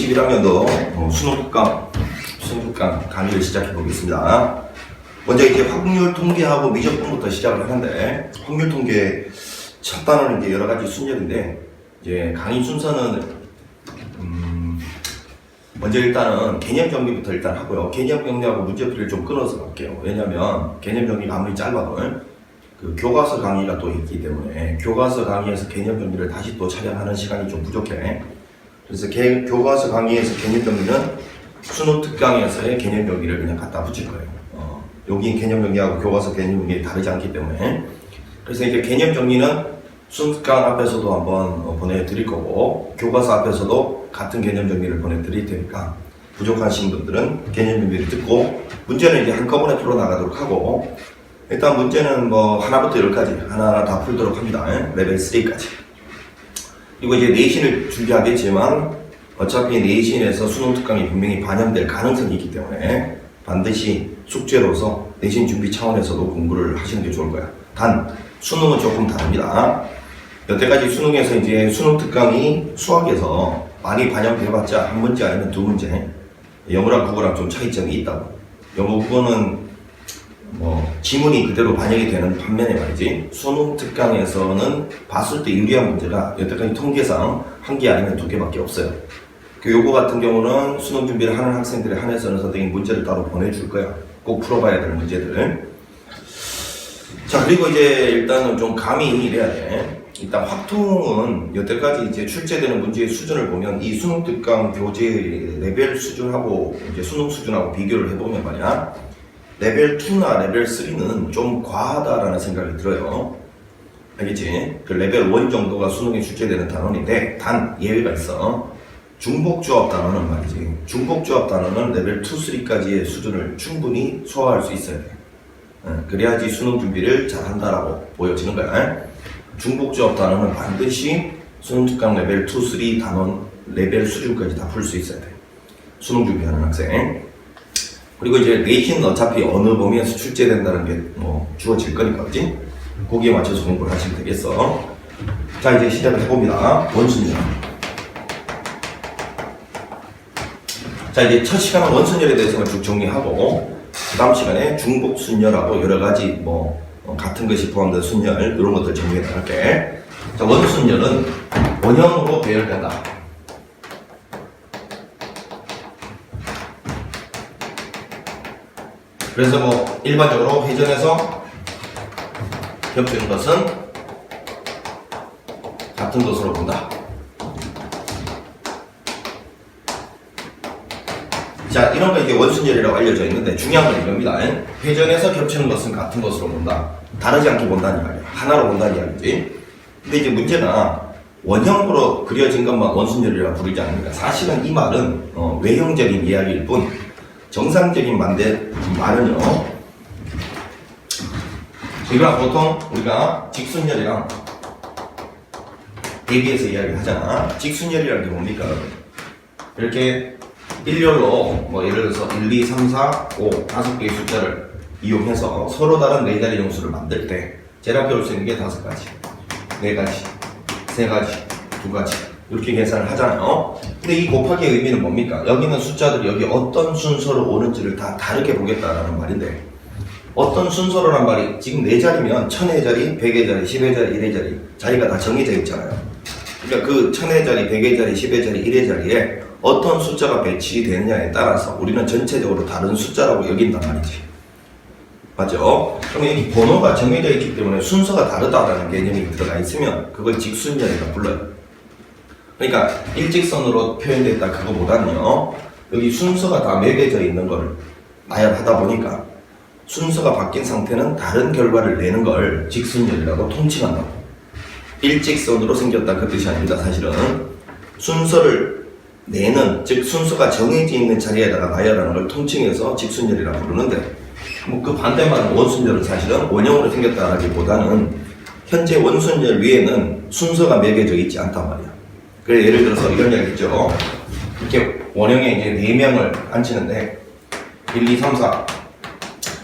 21학년도 수능특강 강의를 시작해 보겠습니다. 먼저 이제 확률 통계하고 미적분부터 시작을 하는데, 확률 통계 첫 단어는 이제 여러 가지 순열인데, 이제 강의 순서는 먼저 일단은 개념 정리부터 일단 하고요. 개념 정리하고 문제풀이를 좀 끊어서 갈게요. 왜냐면 개념 정리가 아무리 짧아도 그 교과서 강의가 또 있기 때문에 교과서 강의에서 개념 정리를 다시 또 촬영하는 시간이 좀 부족해. 그래서 교과서 강의에서 개념 정리는 수능 특강에서의 개념 정리를 그냥 갖다 붙일 거예요. 여기 개념 정리하고 교과서 개념 정리 다르지 않기 때문에. 그래서 이제 개념 정리는 수능 특강 앞에서도 한번 보내드릴 거고, 교과서 앞에서도 같은 개념 정리를 보내드릴 테니까 부족하신 분들은 개념 정리를 듣고 문제는 이제 한꺼번에 풀어나가도록 하고, 일단 문제는 뭐 하나부터 10까지 하나하나 다 풀도록 합니다. 레벨 3까지. 그리고 이제 내신을 준비하겠지만 어차피 내신에서 수능 특강이 분명히 반영될 가능성이 있기 때문에 반드시 숙제로서 내신 준비 차원에서도 공부를 하시는 게 좋을 거야. 단 수능은 조금 다릅니다. 여태까지 수능에서 이제 수능 특강이 수학에서 많이 반영돼봤자 한 문제 아니면 두 문제, 영어랑 국어랑 좀 차이점이 있다고. 영어 국어는 뭐 지문이 그대로 반영이 되는 반면에 말이지, 수능 특강에서는 봤을 때 유리한 문제가 여태까지 통계상 한 개 아니면 두 개밖에 없어요. 그 요거 같은 경우는 수능 준비를 하는 학생들에 한해서는 선생님이 문제를 따로 보내줄 거야. 꼭 풀어봐야 될 문제들을. 자, 그리고 이제 일단은 좀 감이 이래야 돼. 일단 확통은 여태까지 이제 출제되는 문제의 수준을 보면 이 수능 특강 교재 레벨 수준하고 이제 수능 수준하고 비교를 해보면 말이야, 레벨 2나 레벨 3는 좀 과하다라는 생각이 들어요. 알겠지? 그 레벨 1 정도가 수능에 출제되는 단원인데, 단 예외가 있어. 중복조합 단원은 말이지, 중복조합 단원은 레벨 2, 3까지의 수준을 충분히 소화할 수 있어야 돼. 그래야지 수능 준비를 잘 한다라고 보여지는 거야. 중복조합 단원은 반드시 수능 특강 레벨 2, 3 단원 레벨 수준까지 다 풀 수 있어야 돼. 수능 준비하는 학생. 그리고 이제 내신은 어차피 어느 범위에서 출제된다는 게 뭐 주어질 거니까, 그지? 거기에 맞춰서 공부를 하시면 되겠어. 자, 이제 시작을 해봅니다. 원순열. 자, 이제 첫 시간은 원순열에 대해서만 쭉 정리하고, 그 다음 시간에 중복순열하고 여러 가지 뭐 같은 것이 포함된 순열, 이런 것들 정리해 나갈게. 자, 원순열은 원형으로 배열된다. 그래서 뭐 일반적으로 회전에서 겹치는 것은 같은 것으로 본다. 자, 이런 거 이게 원순열이라고 알려져 있는데 중요한 건 이겁니다. 회전에서 겹치는 것은 같은 것으로 본다. 다르지 않게 본다는 이야기야. 하나로 본다는 이야기지. 근데 이제 문제가 원형으로 그려진 것만 원순열이라고 부르지 않으니까, 사실은 이 말은 외형적인 이야기일 뿐, 정상적인 말은요, 이거랑 보통 우리가 직순열이랑 대비해서 이야기를 하잖아. 직순열이라는 게 뭡니까? 이렇게 일렬로 뭐 예를 들어서 1, 2, 3, 4, 5 5개의 숫자를 이용해서 서로 다른 네 자리 정수를 만들 때 제가 배울 수 있는 게 5가지, 4가지, 3가지, 2가지 이렇게 계산을 하잖아요. 근데 이 곱하기의 의미는 뭡니까? 여기는 숫자들이 여기 어떤 순서로 오는지를 다 다르게 보겠다라는 말인데, 어떤 순서로란 말이 지금 4자리면 1000의 자리, 100의 자리, 10의 자리, 1의 자리 자리가 다 정해져 있잖아요. 그러니까 그 1000의 자리, 100의 자리, 10의 자리, 1의 자리에 어떤 숫자가 배치되느냐에 따라서 우리는 전체적으로 다른 숫자라고 여긴단 말이지. 맞죠? 그럼 여기 번호가 정해져 있기 때문에 순서가 다르다라는 개념이 들어가 있으면 그걸 직순열이라고 불러요. 그러니까 일직선으로 표현됐다 그거보다는요, 여기 순서가 다 매겨져 있는 걸 나열하다 보니까 순서가 바뀐 상태는 다른 결과를 내는 걸 직순열이라고 통칭한다고. 일직선으로 생겼다 그 뜻이 아닙니다. 사실은 순서를 내는, 즉 순서가 정해져 있는 자리에다가 나열하는 걸 통칭해서 직순열이라고 부르는데, 뭐 그 반대말은 원순열은 사실은 원형으로 생겼다라기보다는 현재 원순열 위에는 순서가 매겨져 있지 않단 말이야. 그래, 예를 들어서 이런 이야기 있죠. 이렇게 원형에 이제 4명을 앉히는데 1, 2, 3, 4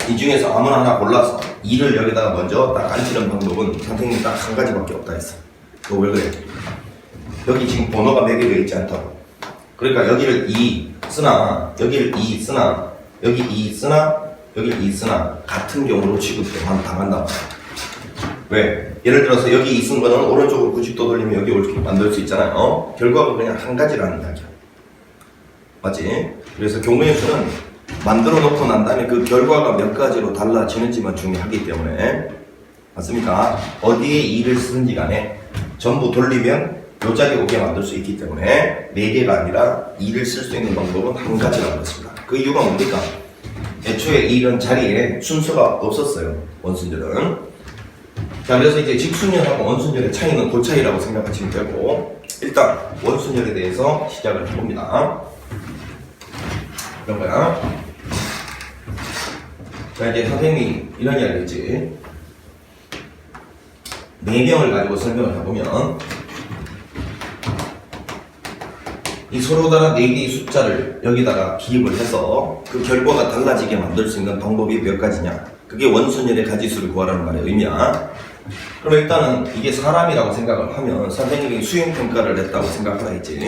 이 중에서 아무나 하나 골라서 2를 여기다가 먼저 딱 앉히는 방법은 선생님이 딱 한 가지밖에 없다 했어. 그거 왜 그래? 여기 지금 번호가 매겨져 있지 않다고. 그러니까 여기를 2 쓰나 여기를 2 쓰나 여기 2 쓰나 여기 2 쓰나 같은 경우로 취급당한다. 왜? 예를 들어서 여기 2 쓴 거는 오른쪽으로 90도 돌리면 여기 이렇게 만들 수 있잖아요. 결과가 그냥 한 가지라는 이야기야. 맞지? 그래서 경우의 수는 만들어 놓고 난 다음에 그 결과가 몇 가지로 달라지는지만 중요하기 때문에 맞습니까? 어디에 2를 쓰는지 간에 전부 돌리면 요 자리에 오게 만들 수 있기 때문에 4개가 아니라 2를 쓸 수 있는 방법은 한 가지라고 했습니다. 그 이유가 뭡니까? 애초에 이런 자리에 순서가 없었어요. 원순절은. 자, 그래서 이제 직순열하고 원순열의 차이는 그 차이라고 생각하시면 되고, 일단 원순열에 대해서 시작을 해봅니다. 이런 거야. 자, 이제 선생님이 이런 이야기 했지. 4명을 가지고 설명을 해보면, 이 서로 다른 4개의 숫자를 여기다가 기입을 해서 그 결과가 달라지게 만들 수 있는 방법이 몇 가지냐. 그게 원순열의 가지수를 구하라는 말의 의미야. 그럼 일단은 이게 사람이라고 생각을 하면 선생님이 수행평가를 냈다고 생각하라 했지.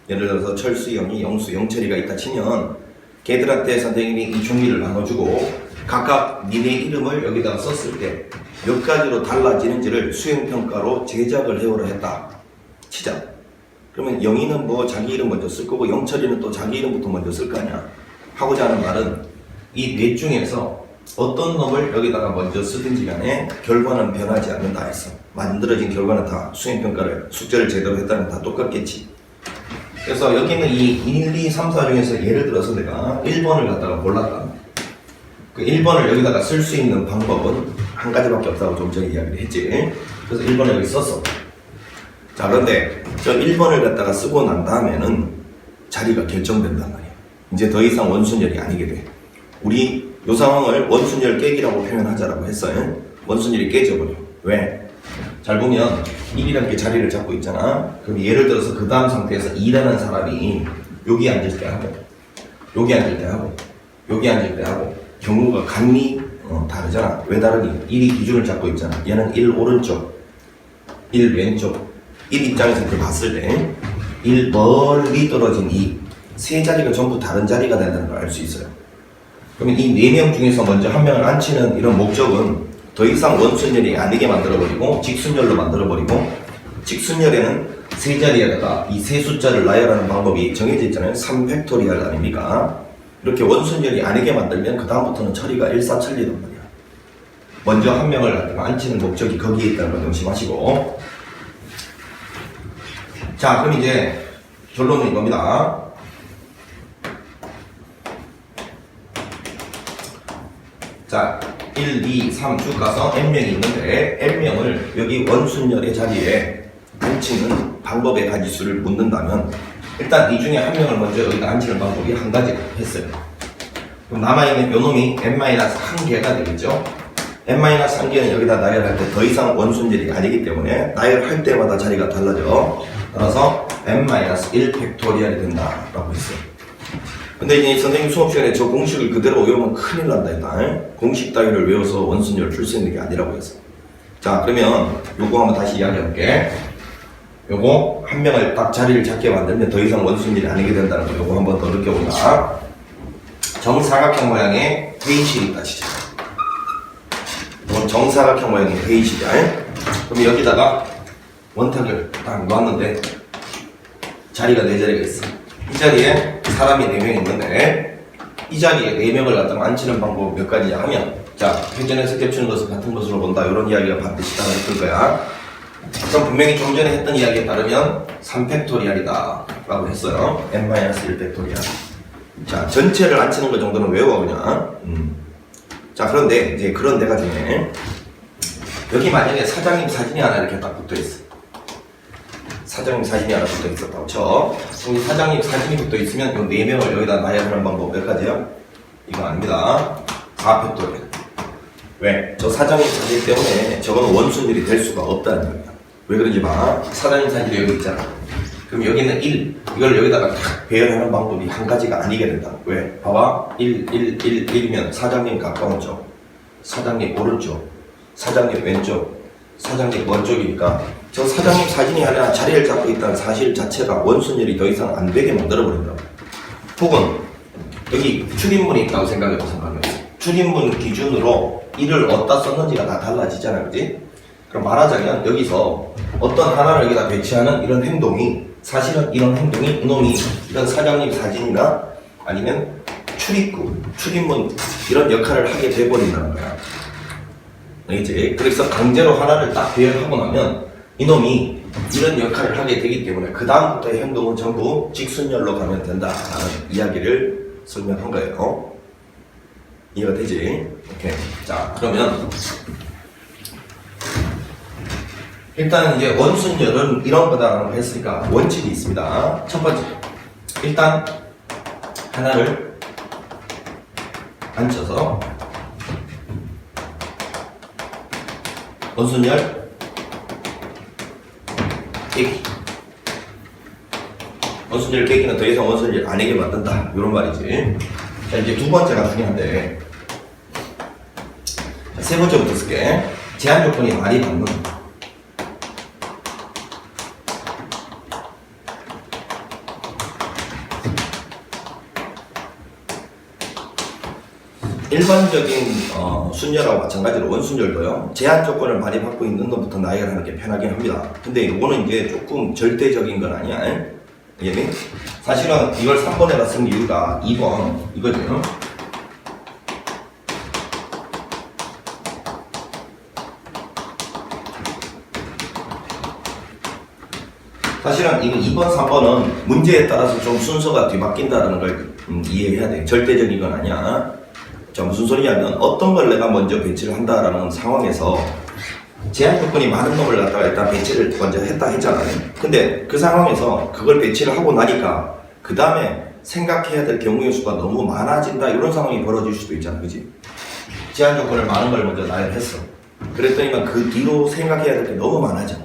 예를 들어서 철수영이, 영수, 영철이가 있다 치면 걔들한테 선생님이 이 종이를 나눠주고 각각 니네 이름을 여기다가 썼을 때 몇 가지로 달라지는지를 수행평가로 제작을 해오라 했다 치자. 그러면 영희는 뭐 자기 이름 먼저 쓸 거고 영철이는 또 자기 이름부터 먼저 쓸 거 아니야. 하고자 하는 말은 이 넷 중에서 어떤 놈을 여기다가 먼저 쓰든지 간에 결과는 변하지 않는다 했어. 만들어진 결과는 다 수행평가를 숙제를 제대로 했다면 다 똑같겠지. 그래서 여기는 이 1, 2, 3, 4 중에서 예를 들어서 내가 1번을 갖다가 골랐다. 그 1번을 여기다가 쓸 수 있는 방법은 한 가지밖에 없다고 좀 전에 이야기를 했지. 그래서 1번을 여기 썼어. 자, 그런데 저 1번을 갖다가 쓰고 난 다음에는 자리가 결정된단 말이야. 이제 더 이상 원순열이 아니게 돼. 우리 요 상황을 원순열 깨기라고 표현하자라고 했어요. 원순열이 깨져버려. 왜? 잘 보면 1이라는 게 자리를 잡고 있잖아. 그럼 예를 들어서 그 다음 상태에서 2라는 사람이 여기 앉을 때 하고 여기 앉을 때 하고 여기 앉을 때 하고 경우가 간이 다르잖아. 왜 다르니? 1이 기준을 잡고 있잖아. 얘는 1 오른쪽 1 왼쪽 1 입장에서 그걸 봤을 때 1 멀리 떨어진 2 세 자리가 전부 다른 자리가 된다는 걸 알 수 있어요. 그러면 이 4명 중에서 먼저 한 명을 앉히는 이런 목적은 더 이상 원순열이 아니게 만들어버리고 직순열로 만들어버리고 직순열에는 세 자리에다가 이 세 숫자를 나열하는 방법이 정해져 있잖아요. 3팩토리얼 아닙니까? 이렇게 원순열이 아니게 만들면 그 다음부터는 처리가 일사천리단 말이야. 먼저 한 명을 앉히는 목적이 거기에 있다는 걸 명심하시고, 자, 그럼 이제 결론은 이겁니다. 자, 1, 2, 3 쭉 가서 n명이 있는데 n명을 여기 원순열의 자리에 앉히는 방법의 가지수를 묻는다면 일단 이 중에 한 명을 먼저 여기다 앉히는 방법이 한 가지 했어요. 그럼 남아있는 요 놈이 n-1개가 되겠죠. n-1개는 여기다 나열할 때 더 이상 원순열이 아니기 때문에 나열할 때마다 자리가 달라져. 따라서 n-1 팩토리얼이 된다라고 했어요. 근데 이제 선생님 수업 시간에 저 공식을 그대로 외우면 큰일 난다 일단. 공식 따위를 외워서 원순열을 줄 수 있는 게 아니라고 했어. 자, 그러면 요거 한번 다시 이야기해볼게. 요거 한 명을 딱 자리를 잡게 만들면 더 이상 원순열이 아니게 된다는 거 요거 한번 더 느껴보자. 정사각형 모양의 회의실이 있다 치자. 이건 정사각형 모양의 회의실이야. 그럼 여기다가 원탁을 딱 놨는데 자리가 4자리가 있어. 이 자리에 사람이 4명 있는데 이 자리에 4명을 갖다가 앉히는 방법 몇 가지냐 하면, 자, 회전에서 겹치는 것을 같은 것으로 본다 이런 이야기가 반드시 따라했을 거야. 그럼 분명히 좀 전에 했던 이야기에 따르면 3팩토리얼이다 라고 했어요. n-1 팩토리얼. 자, 전체를 앉히는 것 정도는 외워 그냥. 자, 그런데 이제 그런 데가 중에 여기 만약에 사장님 사진이 하나 이렇게 딱 붙어있어. 사장님 사진이 하나 붙어 있었다고 쳐. 그럼 이 사장님 사진이 붙어 있으면 이 4명을 여기다 나열하는 방법 몇 가지요? 이거 아닙니다. 4팩토리얼. 왜? 저 사장님 사진 때문에 저거는 원순열이 될 수가 없다는 얘기야. 왜 그런지 봐. 사장님 사진이 여기 있잖아. 그럼 여기는 1. 이걸 여기다가 탁 배열하는 방법이 한 가지가 아니게 된다. 왜? 봐봐. 1, 1, 1, 1이면 사장님 가까운 쪽, 사장님 오른쪽, 사장님 왼쪽, 사장님 원쪽이니까 저 사장님 사진이 하나 자리를 잡고 있다는 사실 자체가 원순열이 더 이상 안 되게 만들어버린다. 혹은 여기 출입문이 있다고 생각해보세요. 출입문 기준으로 이를 어디다 썼는지가 다 달라지잖아, 그지? 그럼 말하자면 여기서 어떤 하나를 여기다 배치하는 이런 행동이 사실은 이런 행동이 이놈이 이런 사장님 사진이나 아니면 출입구, 출입문 이런 역할을 하게 돼버린다는 거야. 알겠지? 그래서 강제로 하나를 딱 배열하고 나면 이놈이 이런 역할을 하게 되기 때문에 그 다음부터의 행동은 전부 직순열로 가면 된다라는 이야기를 설명한 거예요. 이해가 되지? 오케이. 자, 그러면 일단 이제 원순열은 이런 거다라고 했으니까 원칙이 있습니다. 첫 번째, 일단 하나를 앉혀서 원순열 깨기. 원순열 깨기는 더 이상 원순열 아니게 만든다. 이런 말이지. 자, 이제 두 번째가 중요한데, 자, 세 번째부터 쓸게. 제한 조건이 많이 받는. 일반적인 순열하고 마찬가지로 원순열도요, 제한 조건을 많이 받고 있는 것부터 나열하는 게 편하긴 합니다. 근데 이거는 이제 조금 절대적인 건 아니야. 알겠니? 사실은 이걸 3번에다 쓴 이유가 2번 이거죠. 사실은 이거 2번, 3번은 문제에 따라서 좀 순서가 뒤바뀐다는 걸 이해해야 돼. 절대적인 건 아니야. 자, 무슨 소리냐면 어떤 걸 내가 먼저 배치를 한다라는 상황에서 제한 조건이 많은 놈을 갖다가 일단 배치를 먼저 했다 했잖아요. 근데 그 상황에서 그걸 배치를 하고 나니까 그 다음에 생각해야 될 경우의 수가 너무 많아진다, 이런 상황이 벌어질 수도 있잖아, 그지? 제한 조건을 많은 걸 먼저 나열했어. 그랬더니만 그 뒤로 생각해야 될 게 너무 많아져.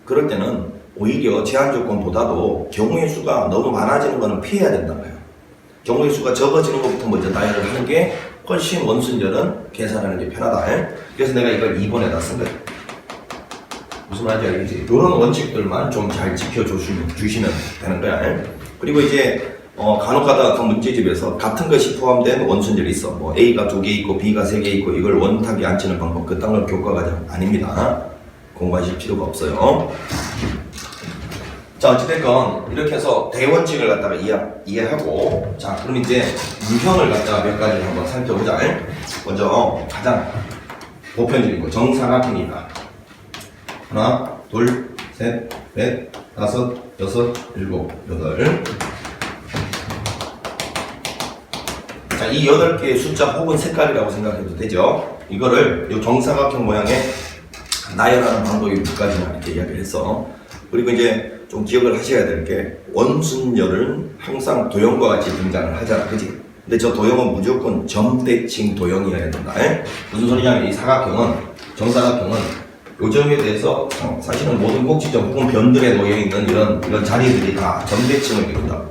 그럴 때는 오히려 제한 조건보다도 경우의 수가 너무 많아지는 거는 피해야 된다는 거예요. 경우의 수가 적어지는 것부터 먼저 나열을 하는 게 훨씬 원순열은 계산하는 게 편하다. 그래서 내가 이걸 2번에다 쓴 거야. 무슨 말인지 알겠지? 이런 원칙들만 좀 잘 지켜주시면 되는 거야. 그리고 이제 간혹가다 어떤 문제집에서 같은 것이 포함된 원순열이 있어. 뭐 A가 2개 있고 B가 3개 있고 이걸 원탁에 앉히는 방법, 그딴 건 교과과정 아닙니다. 공부하실 필요가 없어요. 자, 어찌됐건 이렇게 해서 대원칙을 갖다가 이해하고, 자, 그럼 이제 유형을 갖다가 몇 가지 한번 살펴보자. 먼저 가장 보편적인 거 정사각형이다. 하나, 둘, 셋, 넷, 다섯, 여섯, 일곱, 여덟. 자, 이 8개의 숫자 혹은 색깔이라고 생각해도 되죠. 이거를 이 정사각형 모양의 나열하는 방법이 두 가지나 이렇게 이야기를 했어. 그리고 이제 좀 기억을 하셔야 될 게, 원순열은 항상 도형과 같이 등장을 하잖아, 그지? 근데 저 도형은 무조건 점대칭 도형이어야 된다. 무슨 소리냐면 이 사각형은, 정사각형은 요점에 대해서 사실은 모든 꼭지점 혹은 변들에 놓여 있는 이런 자리들이 다 점대칭을 이룬다.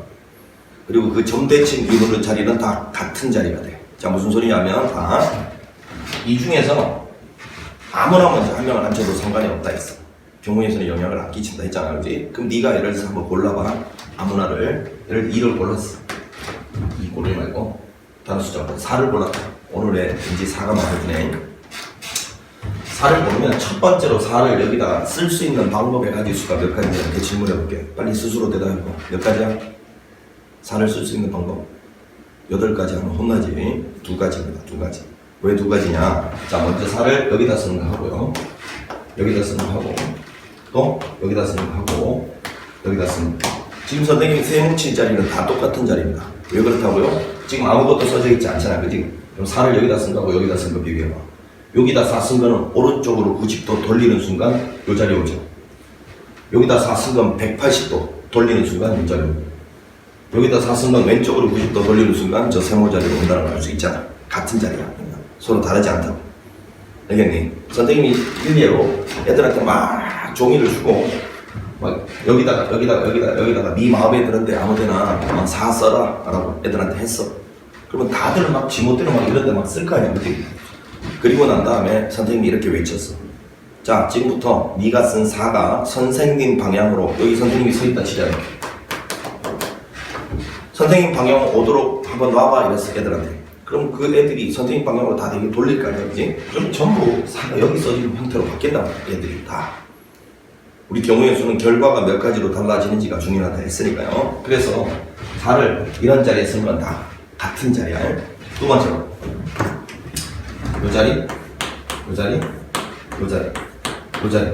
그리고 그 점대칭 이루는 자리는 다 같은 자리가 돼. 자, 무슨 소리냐면 이 중에서 아무나 먼저 한 명을 앉혀도 상관이 없다 했어. 경우에서는 영향을 안 끼친다 했잖아, 그지? 그럼 네가 예를 들어서 한번 골라봐. 아무나를. 예를 들어 2를 골랐어. 2 고르지 말고 다른 숫자 4를 골랐다. 오늘의 왠지 4가 마음에 드네. 4를 고르면 첫 번째로 4를 여기다 쓸 수 있는 방법의 가지수가 몇 가지냐 이렇게 질문해 볼게. 빨리 스스로 대답해봐. 몇 가지야? 4를 쓸 수 있는 방법 8가지 하면 혼나지. 2가지입니다. 2가지. 왜 2가지냐? 자, 먼저 4를 여기다 쓰는 거 하고요, 여기다 쓰는 거 하고, 또 여기다 쓰는 거 하고, 여기다 쓰는 거. 지금 선생님이 세 뭉칠 자리는 다 똑같은 자리입니다. 왜 그렇다고요? 지금 아무것도 써져 있지 않잖아, 그지? 그럼 4를 여기다 쓴 거하고 여기다 쓴 거 비교해봐. 여기다 4 쓴 거는 오른쪽으로 90도 돌리는 순간 요 자리 오죠. 여기다 4 쓴 건 180도 돌리는 순간 요 자리 오고, 여기다 4 쓴 건 왼쪽으로 90도 돌리는 순간 저 세모 자리로 온다는 걸 알 수 있잖아. 같은 자리야. 서로 다르지 않다고. 알겠니? 선생님이 일례로 애들한테 막 종이를 주고 막 여기다가 네 마음에 드는데 아무데나 4 써라 라고 애들한테 했어. 그러면 다들 막 지멋대로 막 이런 데 막 쓸 거 아니야, 그치? 그리고 난 다음에 선생님이 이렇게 외쳤어. 자, 지금부터 네가 쓴 4가 선생님 방향으로, 여기 선생님이 서 있다 치잖아요. 선생님 방향 오도록 한번 놔봐 이랬어 애들한테. 그럼 그 애들이 선생님 방향으로 다 되게 돌릴 거 아니야, 그지? 그럼 전부 4가 여기 써지는 형태로 바뀐단 말이야, 애들이 다. 우리 경우의 수는 결과가 몇 가지로 달라지는지가 중요하다 했으니까요. 그래서 4를 이런 자리에 쓰면 다 같은 자리야. 두 번째로 요 자리, 요 자리, 요 자리, 요 자리,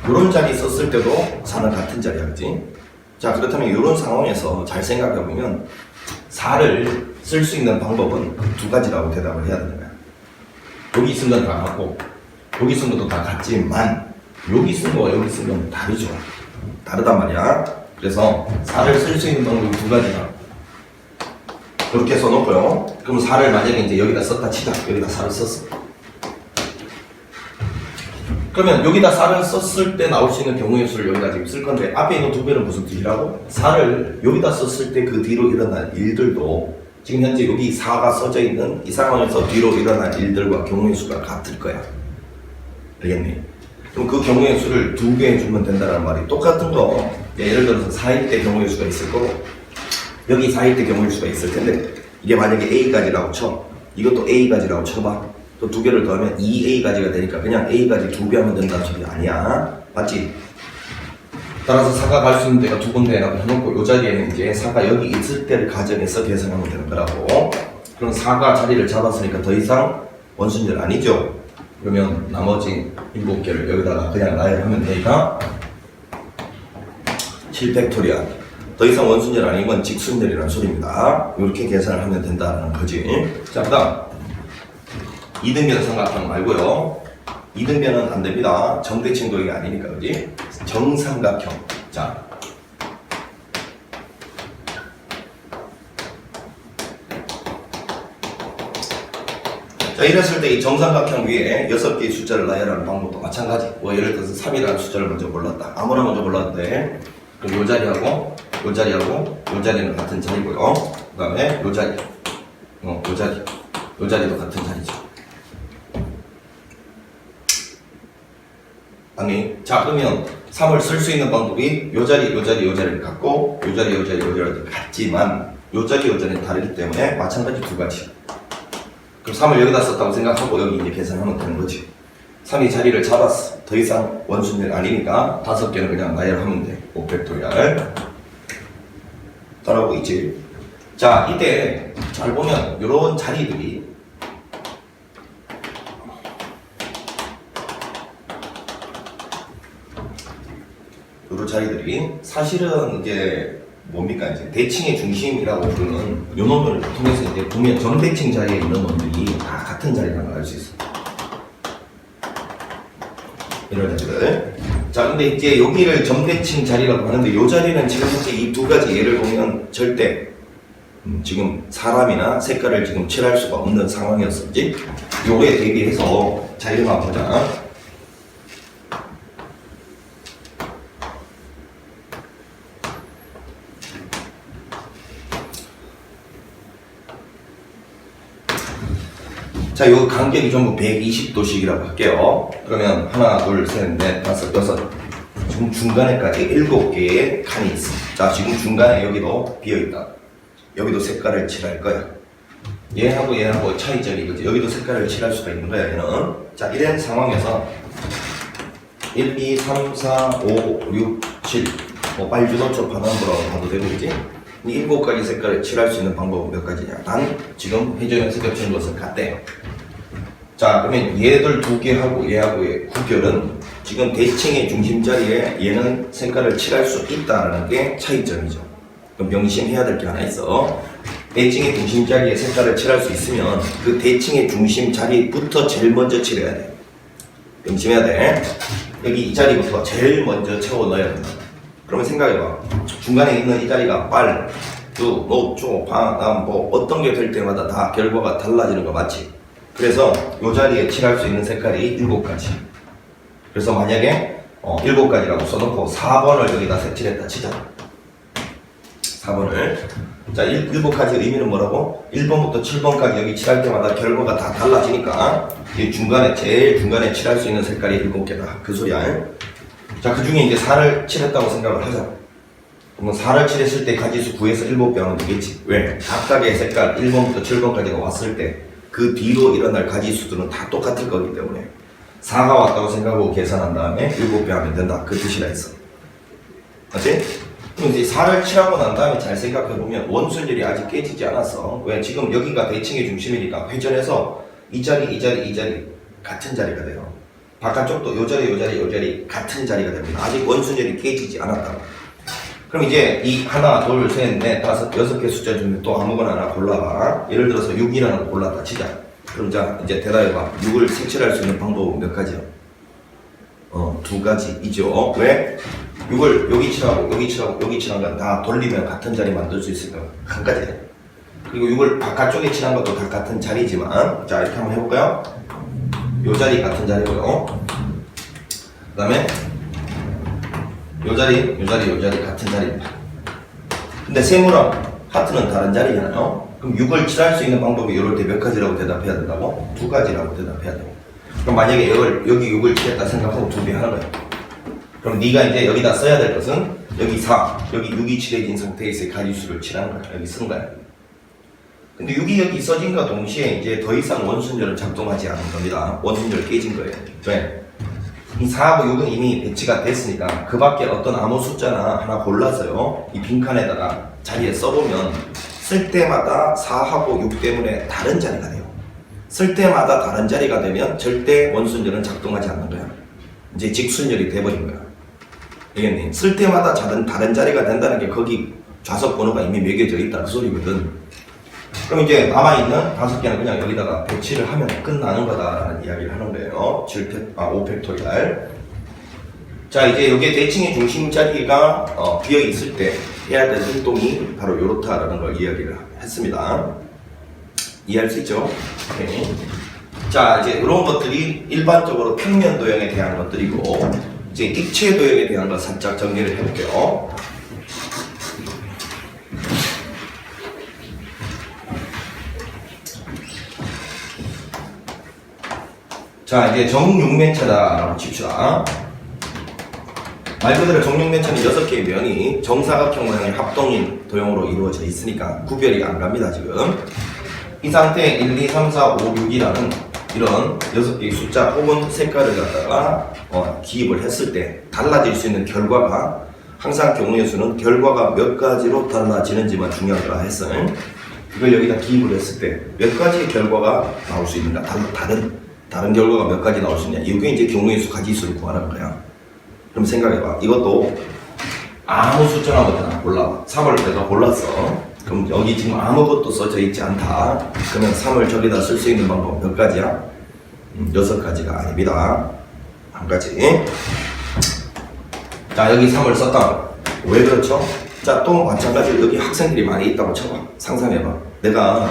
요런 자리 썼을 때도 4는 같은 자리야, 그지? 자, 그렇다면 이런 상황에서 잘 생각해보면 4를 쓸 수 있는 방법은 두 가지라고 대답을 해야 되는 거야. 여기 쓴 건 다 같고 여기 쓴 것도 다 같지만 여기 쓴 거와 여기 쓴 건 다르죠. 다르단 말이야. 그래서 4를 쓸 수 있는 방법이 두 가지다. 그렇게 써놓고요. 그럼 4를 만약에 이제 여기다 썼다 치자. 여기다 4를 썼어. 그러면 여기다 4를 썼을 때 나올 수 있는 경우의 수를 여기다 지금 쓸 건데 앞에 있는 두 배는 무슨 뜻이라고? 4를 여기다 썼을 때 그 뒤로 일어난 일들도 지금 현재 여기 4가 써져 있는 이 상황에서 뒤로 일어난 일들과 경우의 수가 같을 거야. 알겠니? 그럼 그 경우의 수를 두 개 해주면 된다는 말이 똑같은 거. 예를 들어서 4일 때 경우의 수가 있을 거고 여기 4일 때 경우의 수가 있을 텐데 이게 만약에 A가지라고 쳐. 이것도 A가지라고 쳐봐. 또 두 개를 더하면 2A가지가 되니까 그냥 A가지 두 배 하면 된다는 소리 아니야. 맞지? 따라서 4가 갈 수 있는 데가 두 군데라고 해놓고 이 자리에는 이제 4가 여기 있을 때를 가정해서 계산하면 되는 거라고. 그럼 4가 자리를 잡았으니까 더 이상 원순절 아니죠? 그러면 나머지 7개를 여기다가 그냥 나열하면 되니까 7팩토리얼. 더 이상 원순절 아니면 직순절이라는 소리입니다. 이렇게 계산을 하면 된다는 거지. 자, 그 다음 이등변 삼각형 말고요. 이등변은 안 됩니다. 정대칭 도형이 아니니까, 그지? 정삼각형. 자. 자, 이랬을 때 이 정삼각형 위에 6개의 숫자를 나열하는 방법도 마찬가지. 뭐, 예를 들어서 3이라는 숫자를 먼저 골랐다. 아무나 먼저 골랐는데, 그럼 요 자리하고, 요 자리하고, 요 자리는 같은 자리고요. 그 다음에 요 자리, 요 자리, 요 자리도 같은 자리죠. 아니, 자, 그러면 3을 쓸 수 있는 방법이 요 자리, 요 자리, 요 자리를 같고 요 자리, 요 자리, 요 자리를 같지만 요 자리, 요 자리는 다르기 때문에 마찬가지 두 가지. 그럼 3을 여기다 썼다고 생각하고 여기 이제 계산하면 되는 거지. 3이 자리를 잡았어. 더 이상 원순절 아니니까 5개는 그냥 나열하면 돼. 5팩토리얼. 따라오고 있지. 자, 이때 잘 보면 요런 자리들이 요런 자리들이 사실은 이제 뭡니까 이제 대칭의 중심이라고 부르는 요 놈을 통해서 이제 보면 정대칭 자리에 있는 놈들이 다 같은 자리라는 걸 알 수 있어. 이런 자리들. 자, 근데 이제 여기를 정대칭 자리라고 하는데 요 자리는 지금 현재 이 두 가지 예를 보면 절대 지금 사람이나 색깔을 지금 칠할 수가 없는 상황이었었지. 요거에 대비해서 자리만 보자. 자, 요 간격이 전부 120도씩이라고 할게요. 그러면 하나, 둘, 셋, 넷, 다섯, 여섯. 지금 중간에까지 7개의 칸이 있어. 자, 지금 중간에 여기도 비어있다. 여기도 색깔을 칠할 거야. 얘하고 얘하고 차이점이 이거지. 여기도 색깔을 칠할 수가 있는 거야, 얘는. 자, 이런 상황에서 1, 2, 3, 4, 5, 6, 7. 뭐 빨주노초 파남보라고 봐도 되고, 그지? 이 7가지 색깔을 칠할 수 있는 방법은 몇 가지냐? 단 지금 해전에서 겹치는 것은 같대요. 자, 그러면 얘들 두 개하고 얘하고의 구별은 지금 대칭의 중심 자리에 얘는 색깔을 칠할 수 있다는 게 차이점이죠. 그럼 명심해야 될 게 하나 있어. 대칭의 중심 자리에 색깔을 칠할 수 있으면 그 대칭의 중심 자리부터 제일 먼저 칠해야 돼. 명심해야 돼. 여기 이 자리부터 제일 먼저 채워 넣어야 된다. 그러면 생각해봐. 중간에 있는 이 자리가 빨, 두, 노초, 파, 남, 뭐 어떤 게 될 때마다 다 결과가 달라지는 거 맞지? 그래서 이 자리에 칠할 수 있는 색깔이 7가지. 그래서 만약에 7가지라고 써놓고 4번을 여기다 색칠했다 치자. 4번을. 자, 1번까지 의미는 뭐라고? 1번부터 7번까지 여기 칠할 때마다 결과가 다 달라지니까 이 중간에 제일 중간에 칠할 수 있는 색깔이 7개다. 그 소리야. 자, 그 중에 이제 4를 칠했다고 생각을 하자. 그러면 4를 칠했을 때 가지수 9에서 7배 하면 되겠지. 왜? 각각의 색깔 1번부터 7번까지가 왔을 때 그 뒤로 일어날 가지수들은 다 똑같을 거기 때문에 4가 왔다고 생각하고 계산한 다음에 7배 하면 된다. 그 뜻이라 했어. 맞지? 그럼 이제 4를 칠하고 난 다음에 잘 생각해보면 원순열이 아직 깨지지 않았어. 왜? 지금 여기가 대칭의 중심이니까 회전해서 이 자리, 이 자리, 이 자리 같은 자리가 돼요. 바깥쪽도 요 자리, 요 자리, 요 자리 같은 자리가 됩니다. 아직 원순열이 깨지지 않았다. 그럼 이제 이 하나, 둘, 셋, 넷, 다섯, 6개 숫자 중에 또 아무거나 하나 골라봐. 예를 들어서 6이라는 거 골랐다 치자. 그럼 자, 이제 대답해봐. 6을 색칠할 수 있는 방법은 몇 가지야? 2가지이죠. 왜? 6을 여기 칠하고 여기 칠하고 여기 칠한 건 다 돌리면 같은 자리 만들 수 있을까? 한 가지야. 그리고 6을 바깥쪽에 칠한 것도 다 같은 자리지만, 자, 이렇게 한번 해볼까요? 요 자리 같은 자리고요. 그 다음에 요 자리, 요 자리, 요 자리 같은 자리입니다. 근데 세모랑 하트는 다른 자리잖아요. 그럼 6을 칠할 수 있는 방법이 이럴 때 몇 가지라고 대답해야 된다고? 2가지라고 대답해야 돼요. 그럼 만약에 여기 6을 칠했다 생각하고 2배 하는 거야. 그럼 네가 이제 여기다 써야 될 것은 여기 4, 여기 6이 칠해진 상태에서의 가지수를 칠하는 거야. 여기 쓰는 거야. 근데 6이 여기 써진과 동시에 이제 더 이상 원순열은 작동하지 않은 겁니다. 원순열 깨진 거예요. 왜? 이 4하고 6은 이미 배치가 됐으니까 그 밖에 어떤 아무 숫자나 하나 골라서요. 이 빈칸에다가 자리에 써보면 쓸 때마다 4하고 6 때문에 다른 자리가 돼요. 쓸 때마다 다른 자리가 되면 절대 원순열은 작동하지 않는 거야. 이제 직순열이 돼버린 거야. 알겠니? 쓸 때마다 다른 자리가 된다는 게 거기 좌석 번호가 이미 매겨져 있다 그 소리거든. 그럼 이제 남아있는 5개는 그냥 여기다가 배치를 하면 끝나는 거다라는 이야기를 하는 거예요. 5팩토리얼. 자, 이제 여기에 대칭의 중심 자리가 비어 있을 때 해야 될 행동이 바로 요렇다라는 걸 이야기를 했습니다. 이해할 수 있죠? 오케이. 자, 이제 이런 것들이 일반적으로 평면 도형에 대한 것들이고, 이제 입체 도형에 대한 걸 살짝 정리를 해볼게요. 자, 이제 정육면체다라고 칩시다. 말 그대로 정육면체는 6개의 면이 정사각형 모양의 합동인 도형으로 이루어져 있으니까 구별이 안 갑니다, 지금. 이 상태에 1, 2, 3, 4, 5, 6이라는 이런 6개의 숫자 혹은 색깔을 갖다가 기입을 했을 때 달라질 수 있는 결과가 항상 경우의 수는 결과가 몇 가지로 달라지는지만 중요하다 했어요. 이걸 여기다 기입을 했을 때 몇 가지의 결과가 나올 수 있는가? 다른 결과가 몇 가지 나올 수 있냐? 이게 이제 경우의 수 가지수를 구하는 거야. 그럼 생각해봐. 이것도 아무 숫자나 뭐나 골라. 3을 내가 골랐어. 그럼 여기 지금 아무것도 써져 있지 않다. 그러면 3을 저기다 쓸 수 있는 방법 몇 가지야? 6가지가 아닙니다. 한 가지. 자, 여기 3을 썼다. 왜 그렇죠? 자, 또 마찬가지로 여기 학생들이 많이 있다고 쳐봐. 상상해봐. 내가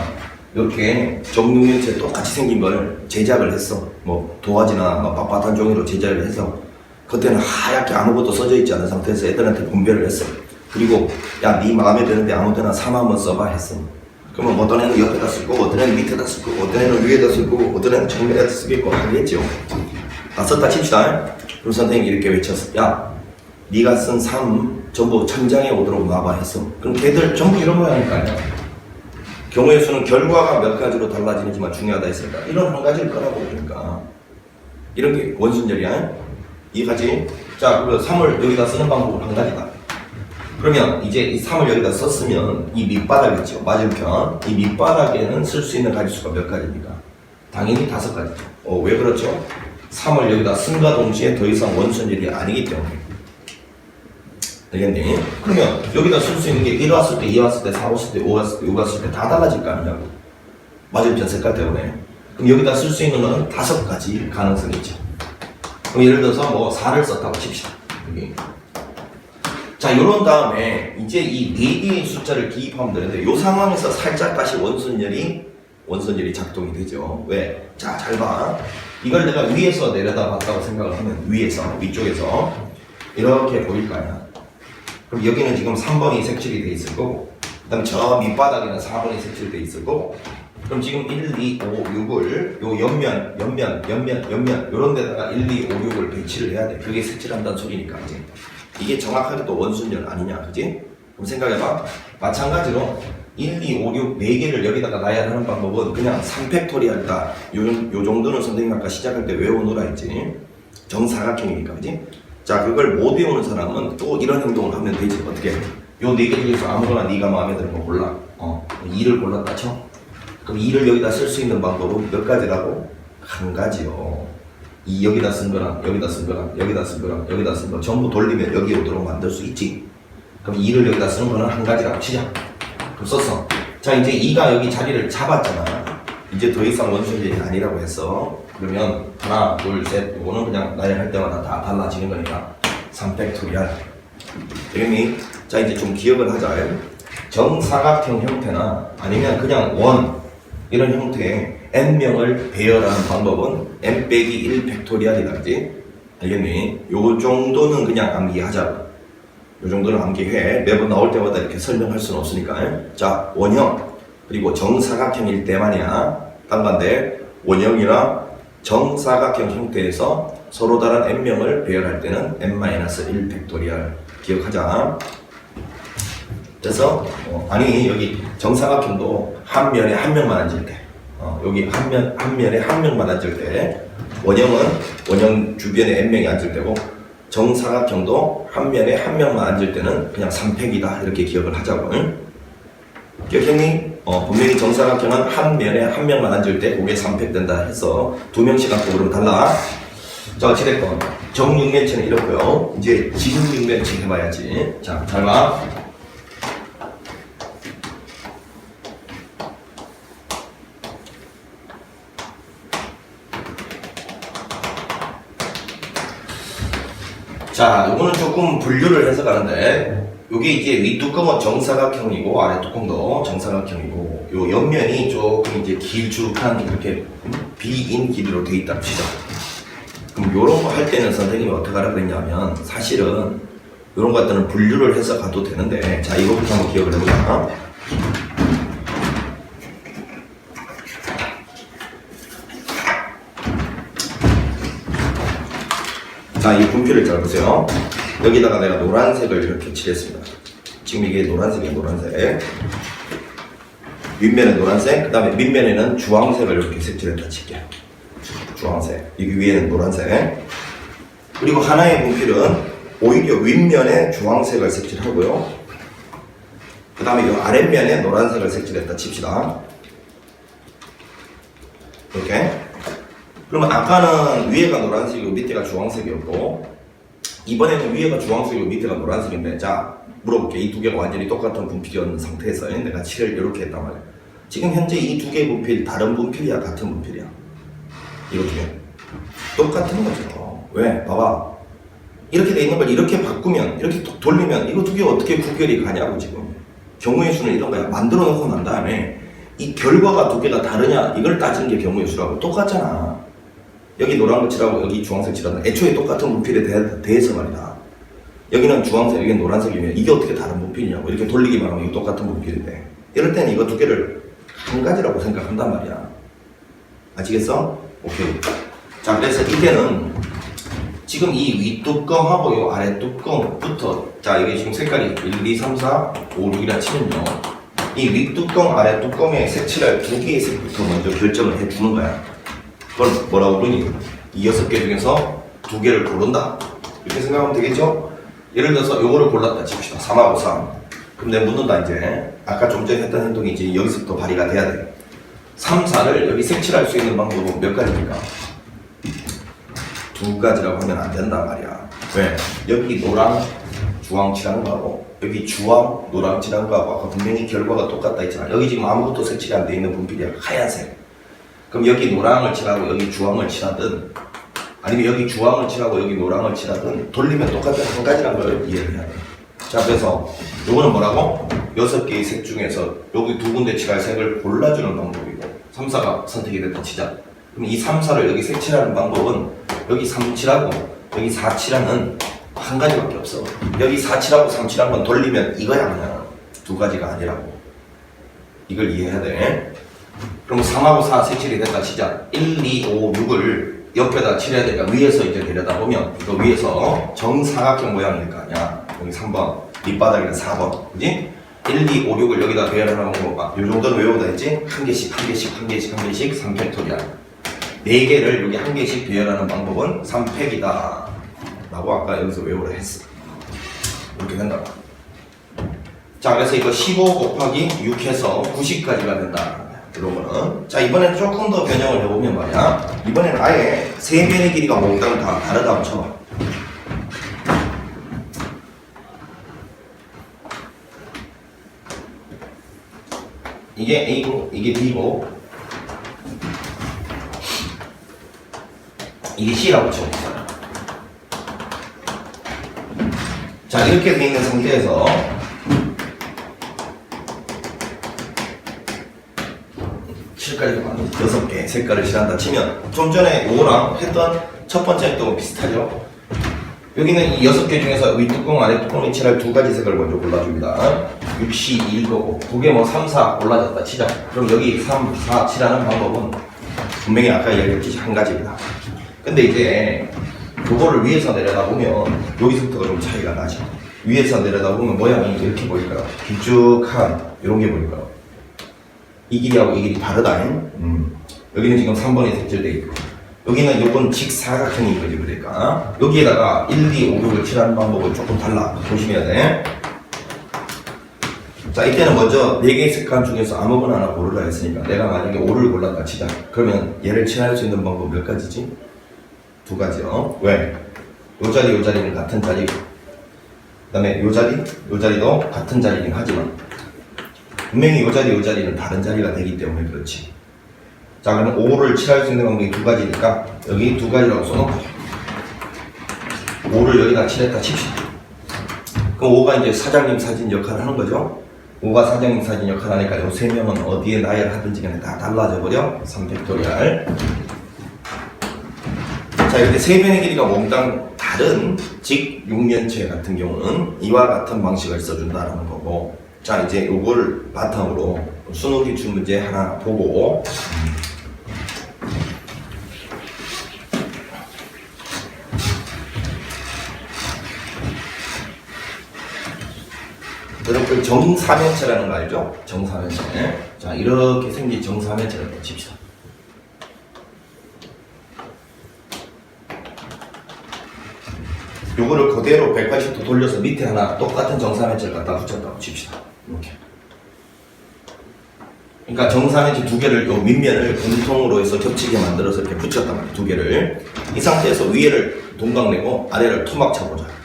이렇게 정육면체 똑같이 생긴 걸 제작을 했어. 뭐 도화지나 빳빳한 종이로 제작을 해서 그때는 하얗게 아무것도 써져 있지 않은 상태에서 애들한테 분별을 했어. 그리고 야, 네 마음에 드는데 아무데나 3 한번 써봐 했어. 그러면 어떤 애는 옆에다 쓸 거고 어떤 애는 밑에다 쓸 거고 어떤 애는 위에다 쓸 거고 어떤 애는 정면에다 쓰겠고 하겠죠. 다 썼다 칩시다. 그럼 선생님이 이렇게 외쳤어. 야, 네가 쓴 3 전부 천장에 오도록 놔봐 했어. 그럼 걔들 전부 이런 모양일까요? 경우의 수는 결과가 몇 가지로 달라지는지만 중요하다 했으니까 이런 한 가지를 꺼라고 그러니까 이런 게 원순열이야. 이해가지? 자, 그리고 3을 여기다 쓰는 방법은 한 가지다. 그러면 이제 이 3을 여기다 썼으면 이 밑바닥 있죠? 맞은편. 이 밑바닥에는 쓸 수 있는 가지수가 몇 가지입니까? 당연히 5가지죠. 왜 그렇죠? 3을 여기다 쓴과 동시에 더 이상 원순열이 아니기 때문에. 되겠니? 그러면 여기다 쓸 수 있는 게 1 왔을 때, 2 왔을 때, 4 왔을 때, 5 왔을 때, 6 왔을 때 다 달라질 거 아니냐고. 맞은편 색깔 때문에. 그럼 여기다 쓸 수 있는 거는 5가지 가능성이 있죠. 그럼 예를 들어서 뭐 4를 썼다고 칩시다. 여기. 자, 요런 다음에 이제 이 4개의 숫자를 기입하면 되는데 요 상황에서 살짝 다시 원순열이 작동이 되죠. 왜? 자, 잘 봐. 이걸 내가 위에서 내려다 봤다고 생각을 하면 위쪽에서 이렇게 보일 거 아니야. 그럼 여기는 지금 3번이 색칠이 돼 있을 거고, 그 다음에 저 밑바닥에는 4번이 색칠돼 있을 거고, 그럼 지금 1, 2, 5, 6을 요 옆면 요런 데다가 1, 2, 5, 6을 배치를 해야 돼. 그게 색칠한다는 소리니까, 그지? 이게 정확하게 또 원순열 아니냐, 그지? 그럼 생각해봐. 마찬가지로 1, 2, 5, 6 4개를 여기다가 놔야 하는 방법은 그냥 3팩토리얼이다. 요 정도는 선생님 아까 시작할 때 외워놓으라 했지. 정사각형이니까, 그지? 자, 그걸 못 외우는 사람은 또 이런 행동을 하면 되지. 어떻게? 요 4개 중에서 아무거나 네가 마음에 드는 거 골라. 2를 골랐다 쳐. 그럼 2를 여기다 쓸 수 있는 방법은 몇 가지라고? 한 가지요. 여기다 쓴 거랑 여기다 쓴 거랑 여기다 쓴 거랑 여기다 쓴 거 전부 돌리면 여기 오도록 만들 수 있지. 그럼 2를 여기다 쓰는 거는 한 가지라고 치자. 그럼 썼어. 자, 이제 2가 여기 자리를 잡았잖아. 이제 더 이상 원순열이 아니라고 했어. 그러면 하나, 둘, 셋 이거는 그냥 나열할 때마다 다 달라지는 거니까 3팩토리얼. 되겠니? 자, 이제 좀 기억을 하자. 정사각형 형태나 아니면 그냥 원 이런 형태의 n명을 배열하는 방법은 n 빼기 1 팩토리얼이다, 그지? 알겠니? 요 정도는 그냥 암기하자고. 요 정도는 암기해. 매번 나올 때마다 이렇게 설명할 수는 없으니까. 자, 원형 그리고 정사각형일 때만이야. 단반대 원형이나 정사각형 형태에서 서로 다른 n명을 배열할 때는 n-1 팩토리얼 기억하자. 그래서 아니 여기 정사각형도 한 면에 한 명만 앉을 때 여기 한 면에 한 명만 앉을 때 원형은 원형 주변에 n명이 앉을 때고 정사각형도 한 면에 한 명만 앉을 때는 그냥 3팩이다 이렇게 기억을 하자고. 응? 기억했니? 분명히 정사각형은 한 면에 한 명만 앉을 때 그게 3팩 된다 해서 2명씩 갖고 그러면 달라. 자, 어찌됐건 정육면체는 이렇고요. 이제 지름육면체 해봐야지. 자, 잘 봐. 자, 요거는 조금 분류를 해서 가는데 요게 이제 윗뚜껑은 정사각형이고 아래 뚜껑도 정사각형이고 요 옆면이 조금 이제 길쭉한 이렇게 비인 길이로 돼 있다 치죠. 그럼 요런 거 할 때는 선생님이 어떻게 하라 그랬냐면 사실은 요런 거 할 때는 분류를 해서 가도 되는데 자, 이거부터 한번 기억을 해보자. 자, 이 분필을 잘 보세요. 여기다가 내가 노란색을 이렇게 칠했습니다. 지금 이게 노란색이에요, 노란색. 윗면에 노란색, 그 다음에 밑면에는 주황색을 이렇게 색칠했다 칠게요. 주황색. 여기 위에는 노란색. 그리고 하나의 분필은 오히려 윗면에 주황색을 색칠하고요. 그 다음에 이 아랫면에 노란색을 색칠했다 칩시다. 이렇게. 그러면 아까는 위에가 노란색이고 밑에가 주황색이었고 이번에는 위에가 주황색이고 밑에가 노란색인데 자, 물어볼게. 이 두 개가 완전히 똑같은 분필이었는 상태에서 내가 칠을 이렇게 했단 말이야. 지금 현재 이 두 개의 분필 다른 분필이야 같은 분필이야? 이거 두 개 똑같은 거죠. 왜? 봐봐. 이렇게 돼 있는 걸 이렇게 바꾸면 이렇게 돌리면 이거 두 개 어떻게 구별이 가냐고. 지금 경우의 수는 이런 거야. 만들어 놓고 난 다음에 이 결과가 두 개가 다르냐 이걸 따지는 게 경우의 수라고. 똑같잖아. 여기 노란 거 칠하고 여기 주황색 칠하는 애초에 똑같은 분필에 대해서 말이다. 여기는 주황색, 여기는 노란색이면 이게 어떻게 다른 분필이냐고. 이렇게 돌리기만 하면 이거 똑같은 분필인데 이럴 때는 이거 두 개를 한 가지라고 생각한단 말이야. 아시겠어? 오케이. 자, 그래서 이때는 지금 이 윗뚜껑하고 이 아랫뚜껑부터 자, 이게 지금 색깔이 1, 2, 3, 4, 5, 6이라 치면요 이 윗뚜껑, 아랫뚜껑에 색칠할 두 개의 색부터 먼저 결정을 해주는 거야. 그걸 뭐라고 그러니? 이 6개 중에서 두 개를 고른다. 이렇게 생각하면 되겠죠? 예를 들어서 요거를 골랐다 칩시다. 3하고 3. 그럼 내가 묻는다 이제. 아까 좀 전에 했던 행동이 이제 여기서부터 발휘가 돼야 돼. 3, 4를 여기 색칠할 수 있는 방법은 몇 가지입니까? 두 가지라고 하면 안 된단 말이야. 왜? 여기 노랑, 주황 칠한 거하고 여기 주황, 노랑 칠한 거하고 아까 분명히 결과가 똑같다 했잖아. 여기 지금 아무것도 색칠이 안 돼 있는 분필이야. 하얀색. 그럼 여기 노랑을 칠하고 여기 주황을 칠하든 아니면 여기 주황을 칠하고 여기 노랑을 칠하든 돌리면 똑같은 한 가지란 걸 이해를 해야 돼. 자, 그래서 요거는 뭐라고? 6개의 색 중에서 여기 두 군데 칠할 색을 골라주는 방법이고 3, 4가 선택이 됐다 치자. 그럼 이 3, 4를 여기 색칠하는 방법은 여기 3 칠하고 여기 4 칠하는 한 가지밖에 없어. 여기 4칠하고 3칠한 건 돌리면 이거야 그냥. 두 가지가 아니라고. 이걸 이해해야 돼. 그럼 3하고 4 색칠이 됐다 치자. 1, 2, 5, 6을 옆에다 칠해야 되니까 위에서 이제 내려다보면 이거 위에서 정사각형 모양일 거 아니야. 여기 3번, 밑바닥에는 4번. 그지? 1, 2, 5, 6을 여기다 배열하는 거 요 정도는 외우다 했지? 한 개씩, 한 개씩, 한 개씩, 한 개씩 3팩토리얼. 4개를 여기 한 개씩 배열하는 방법은 3팩이다. 라고 아까 여기서 외우라 했어. 이렇게 된다. 자, 그래서 이거 15 곱하기 6 해서 90까지가 된다. 그러면은 자, 이번에는 조금 더 변형을 해보면 말이야. 이번에는 아예 세 변의 길이가 몽땅 다 다르다고 쳐봐. 이게 A고 이게 B고 이게 C라고 쳐봅시다. 자, 이렇게 돼 있는 상태에서 칠까지 가면 6개 색깔을 칠한다 치면 좀 전에 요거랑 했던 첫 번째 행동은 비슷하죠. 여기는 이 6개 중에서 윗뚜껑 아랫뚜껑을 칠할 두 가지 색을 먼저 골라줍니다. 6시 1거고 그게 뭐 3, 4 골라졌다 치자. 그럼 여기 3, 4 칠하는 방법은 분명히 아까 얘기했듯이 한 가지입니다. 근데 이제 요거를 위에서 내려다보면 여기서부터가 좀 차이가 나죠. 위에서 내려다보면 모양이 이렇게 보일까요? 길쭉한 이런 게 보일까요? 이 길이하고 이 길이 다르다. 여기는 지금 3번이 색칠되어 있고 여기는 요건 직사각형인 거지. 그러니까 여기에다가 1, 2, 5, 6을 칠하는 방법은 조금 달라. 조심해야 돼. 자, 이때는 먼저 4개의 색깔 중에서 아무거나 하나 고르라 했으니까 내가 만약에 5를 골랐다 치자. 그러면 얘를 칠할 수 있는 방법 몇 가지지? 두 가지요. 왜? 요 자리 요 자리는 같은 자리고 그 다음에 요 자리 요 자리도 같은 자리긴 하지만 분명히 요 자리 요 자리는 다른 자리가 되기 때문에 그렇지. 자, 그러면 5를 칠할 수 있는 방법이 두 가지니까 여기 두 가지라고 써놓고 5를 여기다 칠했다 칩시다. 그럼 5가 이제 사장님 사진 역할을 하는 거죠. 5가 사장님 사진 역할을 하니까 요 세 명은 어디에 나열하든지 간에 다 달라져 버려. 3팩토리얼. 자, 이렇게 세 변의 길이가 몽땅 다른 직육면체 같은 경우는 이와 같은 방식을 써준다라는 거고. 자, 이제 요거를 바탕으로 수능 기출 문제 하나 보고 여러분 정사면체라는 거 알죠? 정사면체. 자, 이렇게 생긴 정사면체를 칩시다. 요거를 그대로 180도 돌려서 밑에 하나 똑같은 정사면체를 갖다 붙였다고 칩시다. 이렇게. 그러니까 정사면체 두 개를 요 밑면을 공통으로 해서 겹치게 만들어서 이렇게 붙였단 말이에요. 두 개를. 이 상태에서 위에를 동강 내고 아래를 토막 쳐보자.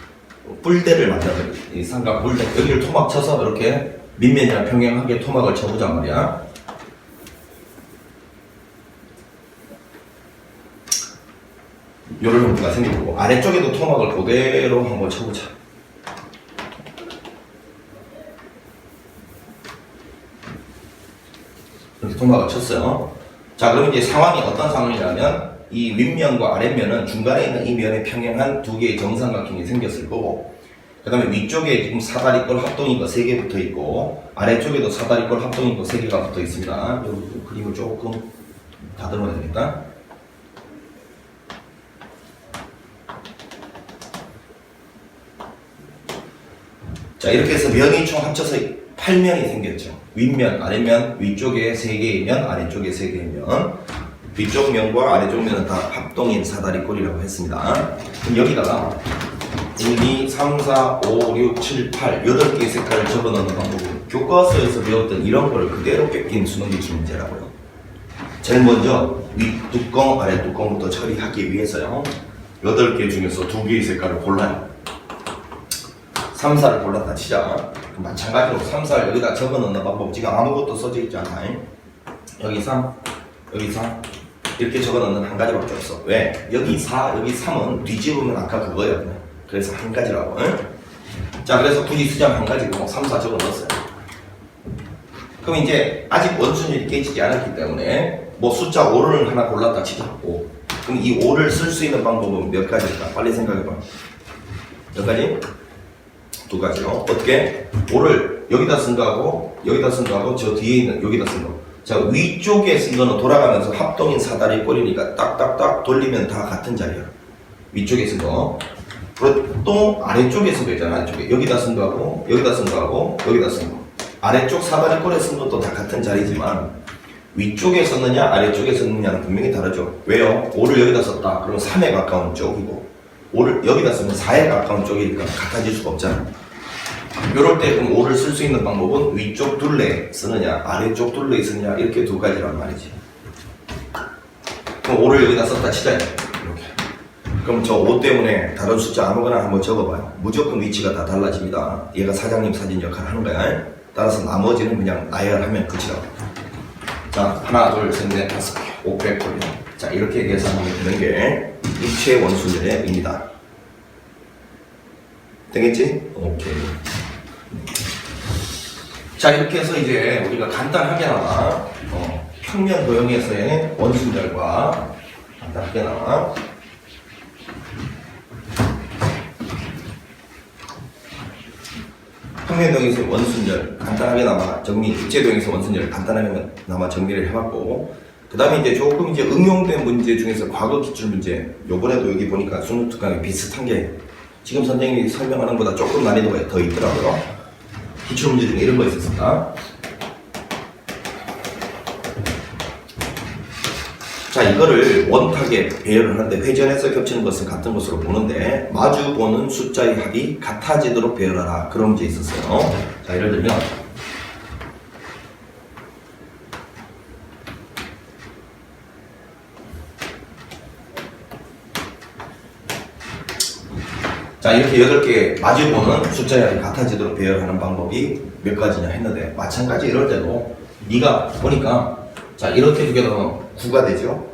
뿔대를 만들어. 이 삼각 뿔대. 여기를 토막 쳐서 이렇게 밑면이랑 평행하게 토막을 쳐보자 말이야. 요런 형태가 생길 거고 아래쪽에도 토막을 그대로 한번 쳐보자. 이렇게 토막을 쳤어요. 자, 그럼 이제 상황이 어떤 상황이냐면 이 윗면과 아랫면은 중간에 있는 이 면에 평행한 두 개의 정삼각형이 생겼을 거고 그 다음에 위쪽에 지금 사다리꼴 합동인 거 3개 붙어 있고 아래쪽에도 사다리꼴 합동인 거 3개가 붙어 있습니다. 이 그림을 조금 다듬어야 되겠다. 자, 이렇게 해서 면이 총 합쳐서 8면이 생겼죠. 윗면, 아래면, 위쪽에 3개의 면, 아래쪽에 3개의 면. 위쪽 면과 아래쪽 면은 다 합동인 사다리꼴이라고 했습니다. 그럼 여기다가 1, 2, 3, 4, 5, 6, 7, 8 8개의 색깔을 적어넣는 방법은 교과서에서 배웠던 이런 걸 그대로 뺏긴 수능 기출 문제라고요. 제일 먼저 윗뚜껑, 아랫뚜껑부터 처리하기 위해서요. 8개 중에서 2개의 색깔을 골라요. 3, 4를 골랐다 치자. 마찬가지로 3, 4를 여기다 적어 넣는 방법 지금 아무것도 써져 있지 않아요. 여기 3, 여기 4 이렇게 적어 넣는 한 가지밖에 없어. 왜? 여기 4, 여기 3은 뒤집으면 아까 그거야. 그래서 한 가지라고. 응? 자, 그래서 굳이 쓰자면 한 가지고 3, 4 적어 넣었어요. 그럼 이제 아직 원순율이 깨지지 않았기 때문에 뭐 숫자 5를 하나 골랐다 치자. 5. 그럼 이 5를 쓸 수 있는 방법은 몇 가지일까? 빨리 생각해봐. 몇 가지? 두 가지요. 어떻게? 5를 여기다 쓴 거하고 여기다 쓴 거하고 저 뒤에 있는 여기다 쓴 거. 자, 위쪽에 쓴 거는 돌아가면서 합동인 사다리 꼴이니까 딱딱딱 돌리면 다 같은 자리야. 위쪽에 쓴 거. 그리고 또 아래쪽에 쓴 거 있잖아. 아래쪽에. 여기다 쓴 거하고 여기다 쓴 거하고 여기다 쓴 거. 아래쪽 사다리 꼴에 쓴 것도 다 같은 자리지만 위쪽에 썼느냐 아래쪽에 썼느냐는 분명히 다르죠. 왜요? 5를 여기다 썼다. 그러면 3에 가까운 쪽이고 5를 여기다 쓰면 4에 가까운 쪽이니까 같아질 수가 없잖아. 요럴 때 그럼 5를 쓸 수 있는 방법은 위쪽 둘레 쓰느냐 아래쪽 둘레 쓰느냐 이렇게 두 가지란 말이지. 그럼 5를 여기다 썼다 치자. 이렇게. 그럼 저 5 때문에 다른 숫자 아무거나 한번 적어봐요. 무조건 위치가 다 달라집니다. 얘가 사장님 사진 역할을 하는 거야. 따라서 나머지는 그냥 나열하면 끝이라고. 자, 하나, 둘, 셋, 넷, 다섯 개, 500꼴이요. 자, 이렇게 계산하면 되는 게 입체 원순열의 의미다. 되겠지? 오케이. 자, 이렇게 해서 이제 우리가 간단하게나마 평면 도형에서의 원순열과 간단하게나마 평면 도형에서의 원순열 간단하게나마 정리, 입체 도형에서 원순열 간단하게나마 정리를 해봤고, 그 다음에 이제 조금 이제 응용된 문제 중에서 과거 기출 문제, 요번에도 여기 보니까 수능 특강에 비슷한 게 지금 선생님이 설명하는 것보다 조금 난이도가 더 있더라고요. 기출 문제 중에 이런 거 있었습니다. 자, 이거를 원탁에 배열을 하는데 회전해서 겹치는 것은 같은 것으로 보는데 마주 보는 숫자의 합이 같아지도록 배열하라. 그런 문제 있었어요. 자, 예를 들면 자, 이렇게 8개 마주보는 숫자의 합이 같아지도록 배열하는 방법이 몇 가지냐 했는데 마찬가지 이럴 때도 네가 보니까 자, 이렇게 두 개 넣으면 9가 되죠?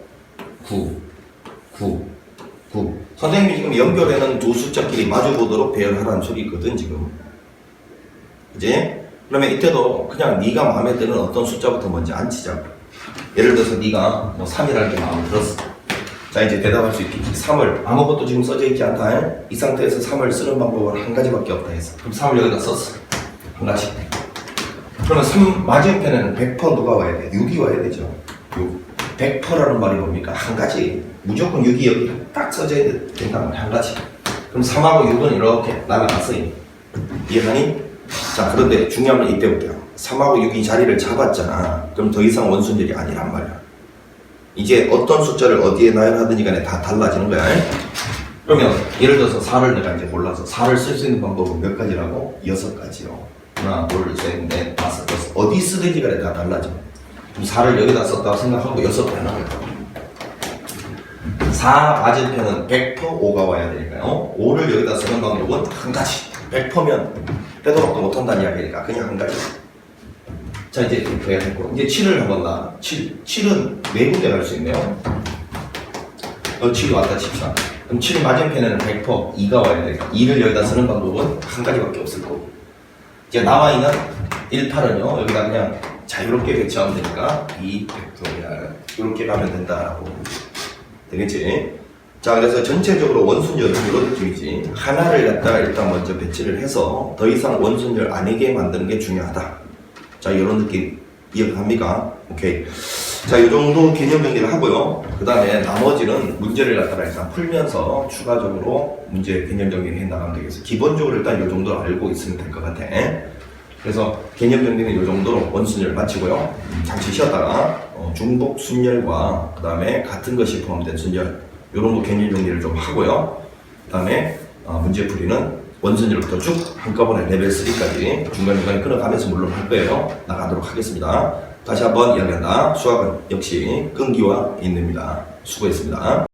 9 선생님이 지금 연결해놓은 두 숫자끼리 마주보도록 배열하라는 소리거든 지금. 그지? 그러면 이때도 그냥 네가 마음에 드는 어떤 숫자부터 먼저 앉히자. 예를 들어서 네가 뭐 3이라는 게 마음에 들었어. 자, 이제 대답할 수 있겠지. 3을 아무것도 지금 써져 있지 않다. 이 상태에서 3을 쓰는 방법은 한 가지밖에 없다 했어. 그럼 3을 여기다 썼어. 한 가지. 그러면 3 맞은편에는 100% 누가 와야 돼? 6이 와야 되죠. 6. 100%라는 말이 뭡니까? 한 가지. 무조건 6이 여기 딱 써져야 된다는 말. 한 가지. 그럼 3하고 6은 이렇게 날아갔어요. 이해하니? 자, 그런데 중요한 건 이때부터야. 3하고 6이 자리를 잡았잖아. 그럼 더 이상 원순열이 아니란 말이야. 이제 어떤 숫자를 어디에 나열하든지 간에 다 달라지는 거야. 그러면 예를 들어서 4를 내가 이제 몰라서 4를 쓸 수 있는 방법은 몇 가지라고? 6가지요. 하나, 둘, 셋, 넷, 다섯, 여섯. 어디 쓰든지 간에 다 달라져. 그럼 4를 여기다 썼다고 생각하고 6개 하나 할 거야. 4 맞은편은 100% 5가 와야 되니까요. 5를 여기다 쓰는 방법은 한 가지. 100%면 빼도록도 못한다는 이야기니까 그냥 한 가지. 자, 이제 이렇게 해야 되고 이제 7을 한번 놔. 7은 네 군데 갈 수 있네요. 7이 왔다 칩시다. 그럼 7 맞은편에는 100% 2가 와야 되니까 2를 여기다 쓰는 방법은 한 가지밖에 없을 거고, 이제 남아있는 1, 8은요 여기다 그냥 자유롭게 배치하면 되니까 2, 100%야 이렇게 가면 된다라고. 되겠지? 자, 그래서 전체적으로 원순열은 이런 느낌이지. 하나를 갖다가 일단 먼저 배치를 해서 더 이상 원순열 아니게 만드는 게 중요하다. 자, 이런 느낌 이해합니까? 오케이. 자, 이 정도 개념 정리를 하고요. 그 다음에 나머지는 문제를 갖다가 일단 풀면서 추가적으로 문제 개념 정리를 해 나가면 되겠어요. 기본적으로 일단 이 정도를 알고 있으면 될 것 같아. 그래서 개념 정리는 이 정도로 원순열 마치고요. 잠시 쉬었다가 중복 순열과 그 다음에 같은 것이 포함된 순열 이런 거 개념 정리를 좀 하고요. 그 다음에 문제풀이는 원순열부터 쭉 한꺼번에 레벨 3까지 중간중간에 끊어가면서 물론 할 거예요. 나가도록 하겠습니다. 다시 한번 이야기한다. 수학은 역시 끈기와 인내입니다. 수고했습니다.